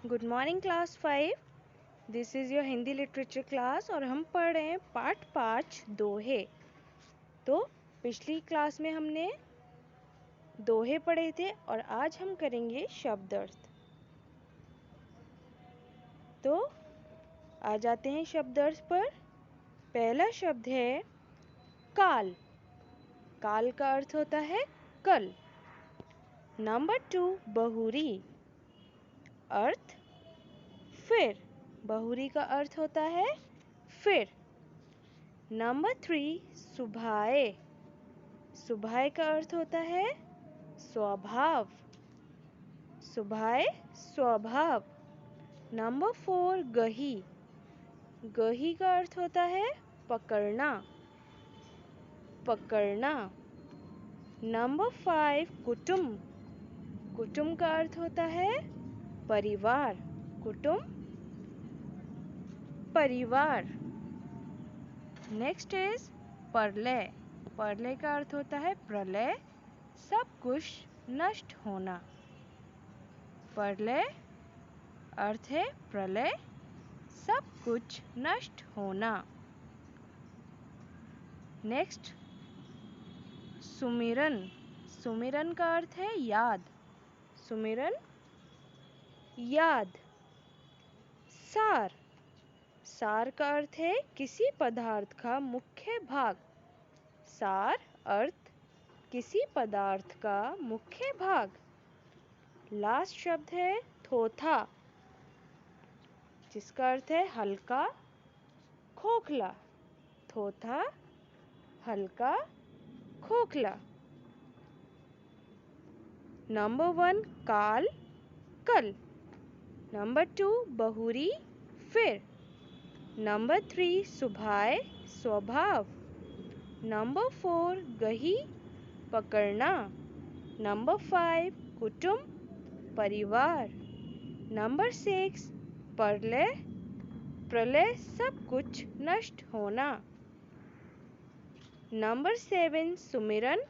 Good morning class 5। This is your Hindi literature class और हम पढ़ रहे हैं पाठ 5 दोहे। तो पिछली क्लास में हमने दोहे पढ़े थे और आज हम करेंगे शब्द अर्थ। तो आ जाते हैं शब्द अर्थ पर। पहला शब्द है काल। काल का अर्थ होता है कल। नंबर 2 बहुरी, अर्थ फिर। बहुरी का अर्थ होता है फिर। नंबर 3 सुभाए। सुभाए का अर्थ होता है स्वभाव। सुभाए स्वभाव। नंबर 4 गही। गही का अर्थ होता है पकड़ना। पकड़ना। नंबर 5 कुटुंब। कुटुंब का अर्थ होता है परिवार। कुटुंब परिवार। नेक्स्ट इज प्रलय। प्रलय का अर्थ होता है प्रलय, सब कुछ नष्ट होना। प्रलय अर्थ है प्रलय, सब कुछ नष्ट होना। नेक्स्ट सुमिरन। सुमिरन का अर्थ है याद। सुमिरन याद। सार। सार का अर्थ है किसी पदार्थ का मुख्य भाग। सार अर्थ किसी पदार्थ का मुख्य भाग। लास्ट शब्द है थोथा, जिसका अर्थ है हल्का खोखला। थोथा हल्का खोखला। नंबर 1 काल कल। नंबर 2 बहुरी फिर। नंबर 3 सुभाए स्वभाव। नंबर 4 गही पकड़ना। नंबर 5 कुटुंब परिवार। नंबर 6 प्रलय प्रलय सब कुछ नष्ट होना। नंबर 7 सुमिरन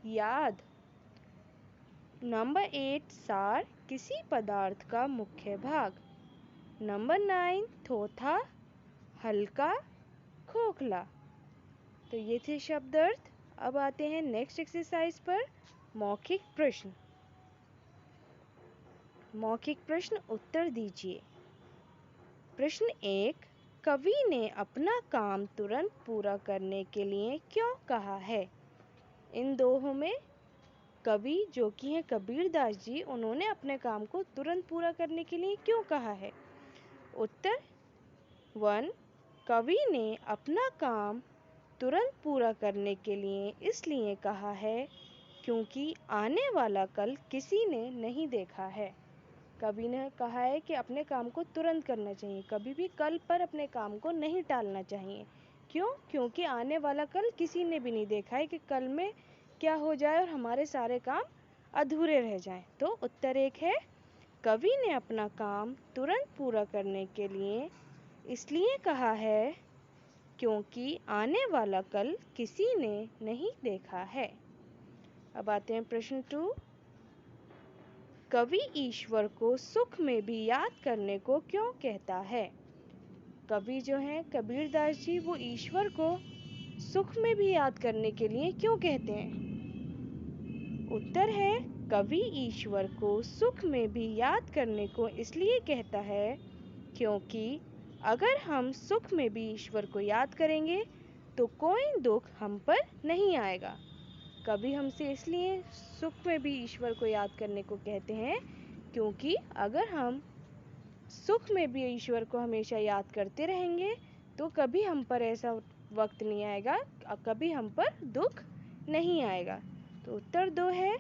याद। नंबर 8 सार किसी पदार्थ का मुख्य भाग। नंबर 9 थोथा हल्का खोखला। तो ये थे शब्द अर्थ। अब आते हैं नेक्स्ट एक्सरसाइज पर। मौखिक प्रश्न। मौखिक प्रश्न उत्तर दीजिए। प्रश्न 1 कवि ने अपना काम तुरंत पूरा करने के लिए क्यों कहा है? इन दोहों में कवि जो कि हैं कबीरदास जी, उन्होंने अपने काम को तुरंत पूरा करने के लिए क्यों कहा है? उत्तर 1 कवि ने अपना काम तुरंत पूरा करने के लिए इसलिए कहा है क्योंकि आने वाला कल किसी ने नहीं देखा है। कवि ने कहा है कि अपने काम को तुरंत करना चाहिए, कभी भी कल पर अपने काम को नहीं टालना चाहिए। क्यों? क्योंकि आने वाला कल किसी ने भी नहीं देखा है कि कल में क्या हो जाए और हमारे सारे काम अधूरे रह जाएं। तो उत्तर 1 है कवि ने अपना काम तुरंत पूरा करने के लिए इसलिए कहा है क्योंकि आने वाला कल किसी ने नहीं देखा है। अब आते हैं प्रश्न 2। कवि ईश्वर को सुख में भी याद करने को क्यों कहता है? कवि जो हैं कबीरदास जी, वो ईश्वर को सुख में भी याद करने के लिए क्यों कहते हैं? उत्तर है कवि ईश्वर को सुख में भी याद करने को इसलिए कहता है क्योंकि अगर हम सुख में भी ईश्वर को याद करेंगे तो कोई दुख हम पर नहीं आएगा। कवि हमसे इसलिए सुख में भी ईश्वर को याद करने को कहते हैं क्योंकि अगर हम सुख में भी ईश्वर को हमेशा याद करते रहेंगे तो कभी हम पर ऐसा वक्त नहीं आएगा, कभी हम पर दुख नहीं आएगा। तो उत्तर 2 है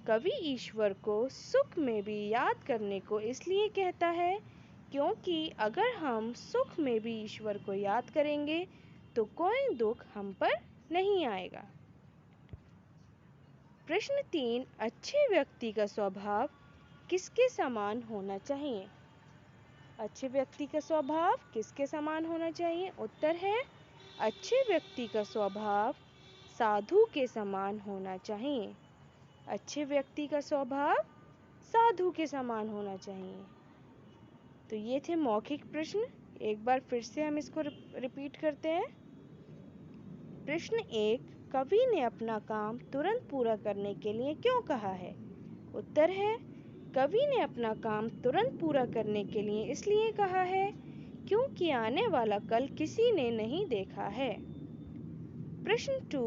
कवि ईश्वर को सुख में भी याद करने को इसलिए कहता है क्योंकि अगर हम सुख में भी ईश्वर को याद करेंगे तो कोई दुख हम पर नहीं आएगा। प्रश्न 3 अच्छे व्यक्ति का स्वभाव किसके समान होना चाहिए? अच्छे व्यक्ति का स्वभाव किसके समान होना चाहिए? उत्तर है अच्छे व्यक्ति का स्वभाव साधु के समान होना चाहिए। अच्छे व्यक्ति का स्वभाव साधु के समान होना चाहिए। तो ये थे मौखिक प्रश्न। एक बार फिर से हम इसको रिपीट करते हैं। प्रश्न 1, कवि ने अपना काम तुरंत पूरा करने के लिए क्यों कहा है? उत्तर है, कवि ने अपना काम तुरंत पूरा करने के लिए इसलिए कहा है क्योंकि आने वाला कल किसी ने नहीं देखा है। प्रश्न 2,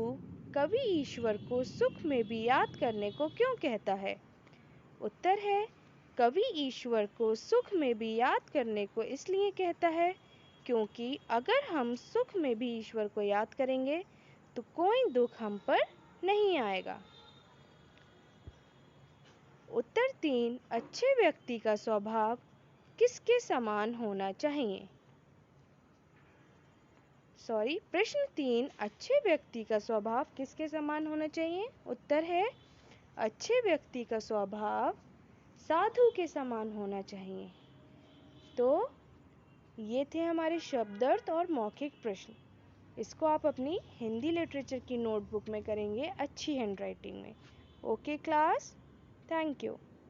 कवि ईश्वर को सुख में भी याद करने को क्यों कहता है? उत्तर है, कवि ईश्वर को सुख में भी याद करने को इसलिए कहता है क्योंकि अगर हम सुख में भी ईश्वर को याद करेंगे तो कोई दुख हम पर नहीं आएगा। उत्तर 3, अच्छे व्यक्ति का स्वभाव किसके समान होना चाहिए? प्रश्न 3, अच्छे व्यक्ति का स्वभाव किसके समान होना चाहिए? उत्तर है, अच्छे व्यक्ति का स्वभाव साधु के समान होना चाहिए। तो ये थे हमारे शब्दार्थ और मौखिक प्रश्न। इसको आप अपनी हिंदी लिटरेचर की नोटबुक में करेंगे अच्छी हैंडराइटिंग में। Okay class, thank you.